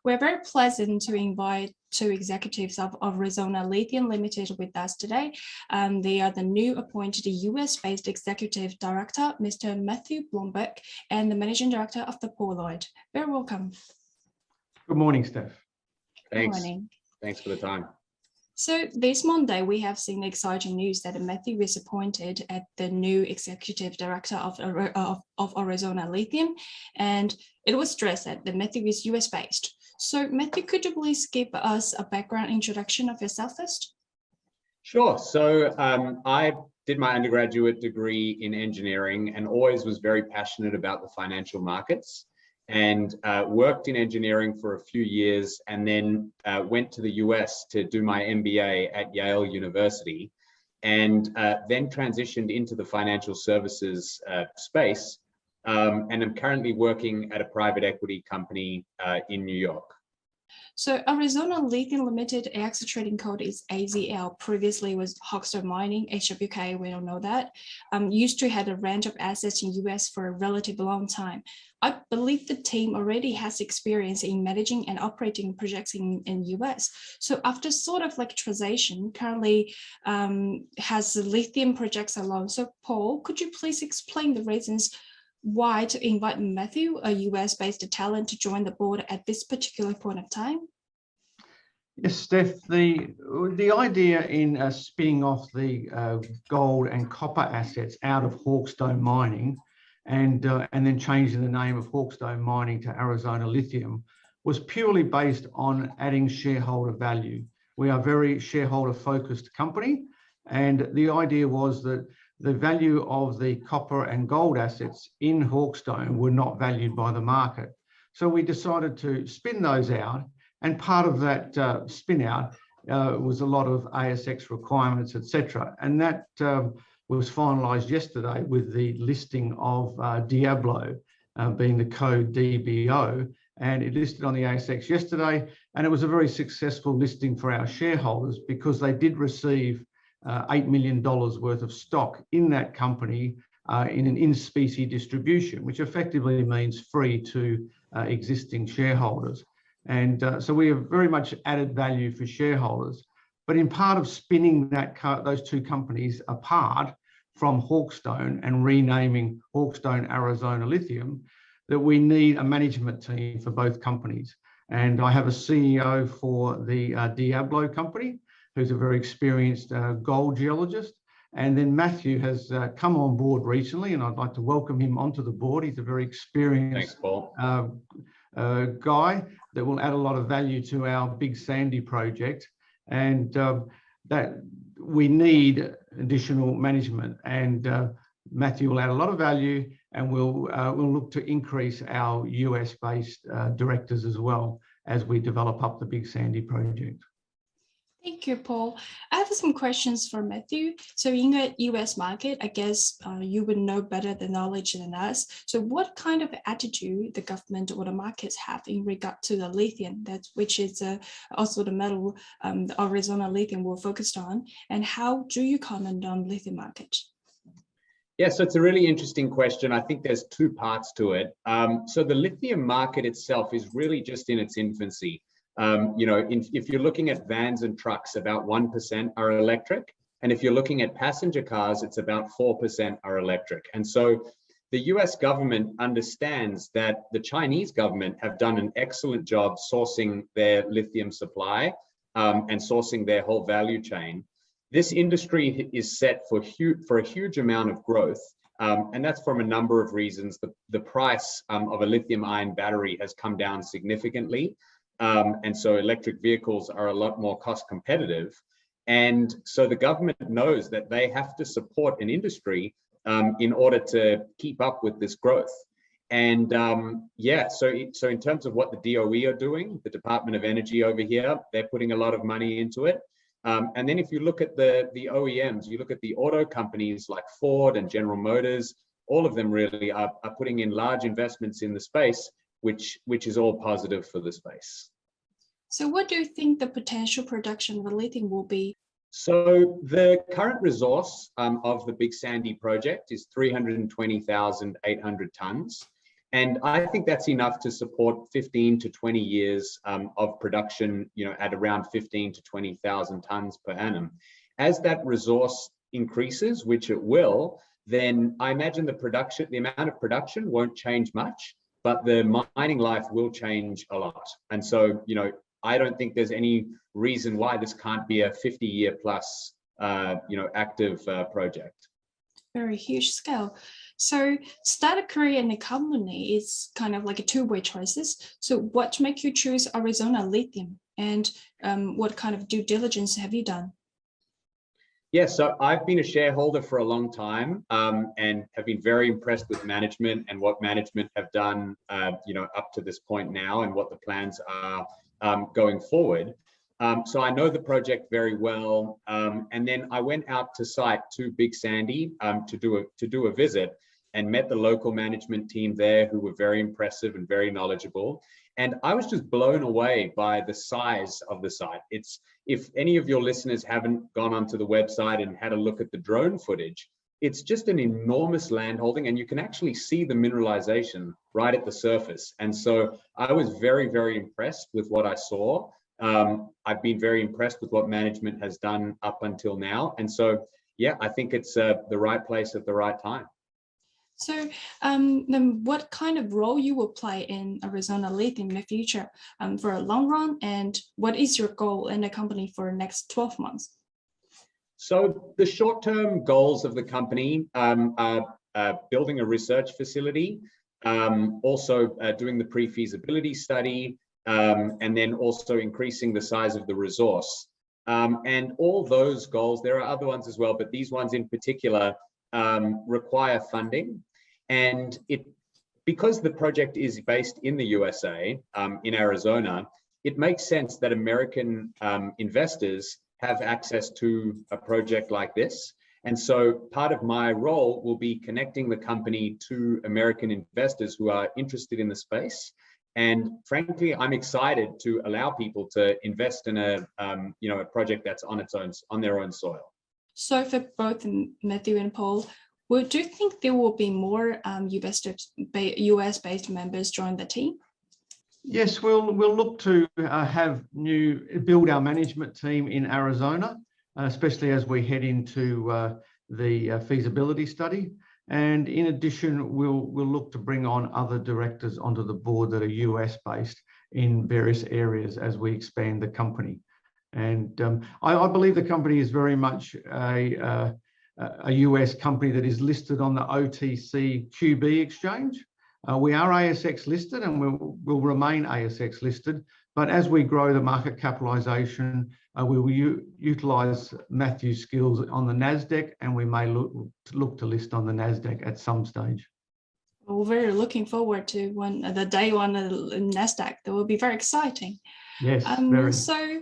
We're very pleasant to invite two executives of Arizona Lithium Limited with us today. They are the new appointed US-based Executive Director, Mr. Matthew Blomberg, and the Managing Director of the Paul Lloyd. Very welcome. Good morning, Steph. Thanks. Good morning. Thanks for the time. So this Monday, we have seen exciting news that Matthew is appointed as the new Executive Director of Arizona Lithium, and it was stressed that Matthew is US-based. So Matthew, could you please give us a background introduction of yourself first? Sure. So I did my undergraduate degree in engineering and always was very passionate about the financial markets, and worked in engineering for a few years, and then went to the US to do my MBA at Yale University, and then transitioned into the financial services space, and I'm currently working at a private equity company in New York. So Arizona Lithium Limited ASX trading code is AZL. Previously was Hawkstone Mining, HWK, we don't know that. Used to have a range of assets in US for a relatively long time. I believe the team already has experience in managing and operating projects in US. So after sort of like transition, currently has lithium projects alone. So Paul, could you please explain the reasons why to invite Matthew, a US-based talent, to join the board at this particular point of time? Yes, Steph, the idea in spinning off the gold and copper assets out of Hawkstone Mining and then changing the name of Hawkstone Mining to Arizona Lithium was purely based on adding shareholder value. We are a very shareholder-focused company, and the idea was that the value of the copper and gold assets in Hawkstone were not valued by the market. So we decided to spin those out, and part of that spin out was a lot of ASX requirements, etc. And that was finalised yesterday with the listing of Diablo, being the code DBO, and it listed on the ASX yesterday, and it was a very successful listing for our shareholders because they did receive $8 million worth of stock in that company in an in-specie distribution, which effectively means free to existing shareholders. And so we have very much added value for shareholders. But in part of spinning those two companies apart from Hawkstone and renaming Hawkstone Arizona Lithium, that we need a management team for both companies. And I have a CEO for the Diablo company, who's a very experienced gold geologist. And then Matthew has come on board recently, and I'd like to welcome him onto the board. He's a very experienced guy that will add a lot of value to our Big Sandy project. And that we need additional management. And Matthew will add a lot of value, and we'll look to increase our US-based directors as well as we develop up the Big Sandy project. Thank you, Paul. I have some questions for Matthew. So in the US market, I guess you would know better the knowledge than us. So what kind of attitude the government or the markets have in regard to the lithium, which is also the metal the Arizona Lithium will focus on, and how do you comment on lithium market? Yeah, so it's a really interesting question. I think there's two parts to it. So the lithium market itself is really just in its infancy. If you're looking at vans and trucks, about 1% are electric. And if you're looking at passenger cars, it's about 4% are electric. And so the US government understands that the Chinese government have done an excellent job sourcing their lithium supply and sourcing their whole value chain. This industry is set for a huge amount of growth. And that's from a number of reasons. The price of a lithium ion battery has come down significantly. And so electric vehicles are a lot more cost competitive. And so the government knows that they have to support an industry in order to keep up with this growth. And so in terms of what the DOE are doing, the Department of Energy over here, they're putting a lot of money into it. And then if you look at the OEMs, you look at the auto companies like Ford and General Motors, all of them really are putting in large investments in the space, which is all positive for the space. So what do you think the potential production of lithium will be? So the current resource of the Big Sandy project is 320,800 tons. And I think that's enough to support 15 to 20 years of production, at around 15 to 20,000 tons per annum. As that resource increases, which it will, then I imagine the amount of production won't change much, but the mining life will change a lot. And so, I don't think there's any reason why this can't be a 50-year plus, active project. Very huge scale. So start a career in a company is kind of like a two-way choices. So what make you choose Arizona Lithium, and what kind of due diligence have you done? Yeah, so I've been a shareholder for a long time, and have been very impressed with management and what management have done, up to this point now, and what the plans are going forward. So I know the project very well, and then I went out to site to Big Sandy to do a visit, and met the local management team there, who were very impressive and very knowledgeable. And I was just blown away by the size of the site. If any of your listeners haven't gone onto the website and had a look at the drone footage, it's just an enormous landholding, and you can actually see the mineralization right at the surface. And so I was very, very impressed with what I saw. I've been very impressed with what management has done up until now. And so, yeah, I think it's the right place at the right time. So then what kind of role you will play in Arizona Lithium in the future for a long run, and what is your goal in the company for the next 12 months? So the short-term goals of the company are building a research facility, also doing the pre-feasibility study, and then also increasing the size of the resource. And all those goals, there are other ones as well, but these ones in particular require funding. And because the project is based in the USA, in Arizona, it makes sense that American investors have access to a project like this. And so part of my role will be connecting the company to American investors who are interested in the space. And frankly, I'm excited to allow people to invest in a project that's on their own soil. So for both Matthew and Paul, do you think there will be more US-based members join the team? Yes, we'll look to build our management team in Arizona, especially as we head into the feasibility study. And in addition, we'll look to bring on other directors onto the board that are US-based in various areas as we expand the company. And I believe the company is very much a US company that is listed on the OTC QB exchange. We are ASX listed, and we'll remain ASX listed. But as we grow the market capitalisation, we will utilise Matthew's skills on the NASDAQ, and we may look to list on the NASDAQ at some stage. We're very looking forward to the day on the NASDAQ. That will be very exciting. Yes, very. So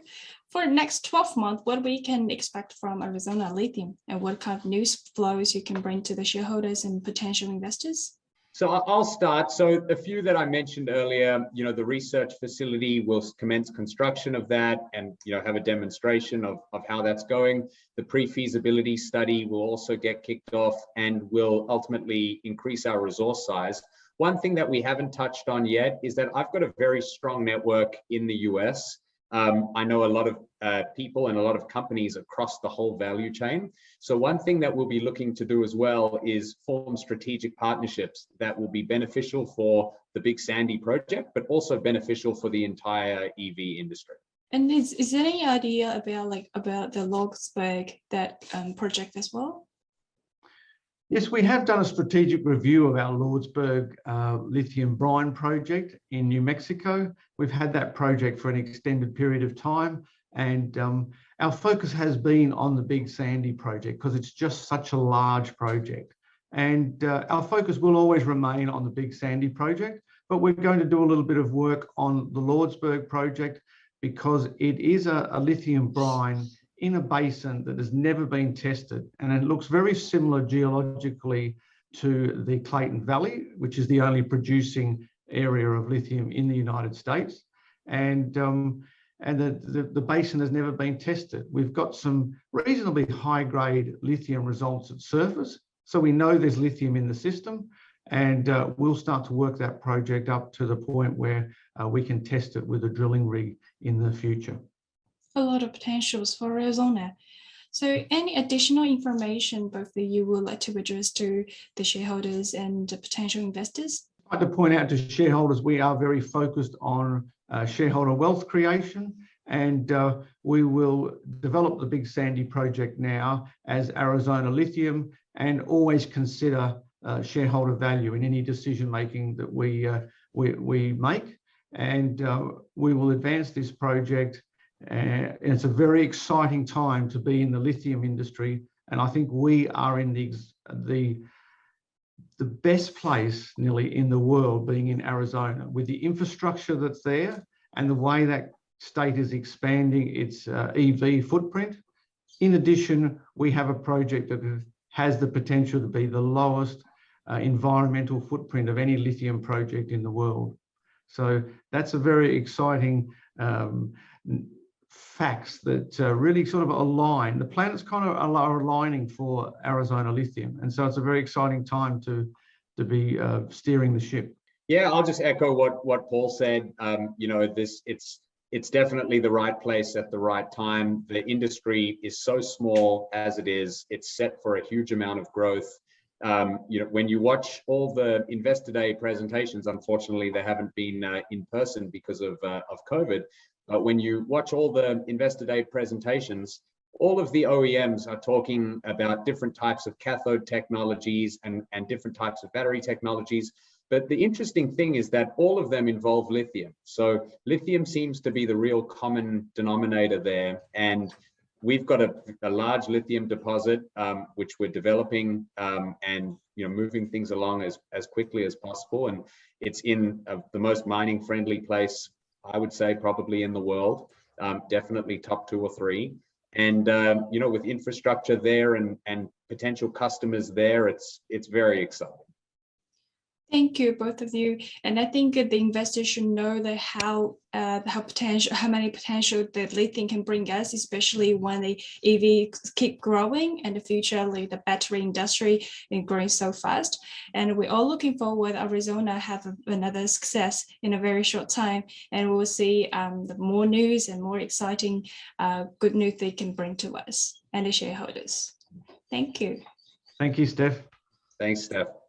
for the next 12 months, what we can expect from Arizona Lithium, and what kind of news flows you can bring to the shareholders and potential investors? So I'll start. So a few that I mentioned earlier, the research facility will commence construction of that, and have a demonstration of how that's going. The pre-feasibility study will also get kicked off and will ultimately increase our resource size. One thing that we haven't touched on yet is that I've got a very strong network in the US. I know a lot of people and a lot of companies across the whole value chain. So one thing that we'll be looking to do as well is form strategic partnerships that will be beneficial for the Big Sandy project, but also beneficial for the entire EV industry. And is there any idea about the Lordsburg project as well? Yes, we have done a strategic review of our Lordsburg lithium brine project in New Mexico. We've had that project for an extended period of time, and our focus has been on the Big Sandy project because it's just such a large project. And our focus will always remain on the Big Sandy project, but we're going to do a little bit of work on the Lordsburg project because it is a lithium brine in a basin that has never been tested, and it looks very similar geologically to the Clayton Valley, which is the only producing area of lithium in the United States. And the basin has never been tested. We've got some reasonably high-grade lithium results at surface, so we know there's lithium in the system. and we'll start to work that project up to the point where we can test it with a drilling rig in the future. A lot of potentials for Arizona. So any additional information both of you would like to address to the shareholders and the potential investors? I'd like to point out to shareholders, we are very focused on shareholder wealth creation, and we will develop the Big Sandy project now as Arizona Lithium, and always consider shareholder value in any decision making that we make. And we will advance this project. And it's a very exciting time to be in the lithium industry, and I think we are in the best place nearly in the world, being in Arizona, with the infrastructure that's there and the way that state is expanding its EV footprint. In addition, we have a project that has the potential to be the lowest environmental footprint of any lithium project in the world. So that's a very exciting facts that really sort of align. The planets kind of are aligning for Arizona Lithium, and so it's a very exciting time to be steering the ship. Yeah, I'll just echo what Paul said. You know, it's definitely the right place at the right time. The industry is so small as it is. It's set for a huge amount of growth. You know, when you watch all the Investor Day presentations, unfortunately they haven't been in person because of COVID. But when you watch all the Investor Day presentations, all of the OEMs are talking about different types of cathode technologies and different types of battery technologies. But the interesting thing is that all of them involve lithium. So lithium seems to be the real common denominator there. And we've got a large lithium deposit, which we're developing and moving things along as quickly as possible. And it's in the most mining friendly place, I would say, probably in the world, definitely top 2 or 3. And with infrastructure there and potential customers there, it's very exciting. Thank you, both of you. And I think the investors should know that how many potential that lithium can bring us, especially when the EV keep growing and the future, like the battery industry is growing so fast. And we're all looking forward Arizona have another success in a very short time, and we'll see the more news and more exciting good news they can bring to us and the shareholders. Thank you. Thank you, Steph. Thanks, Steph.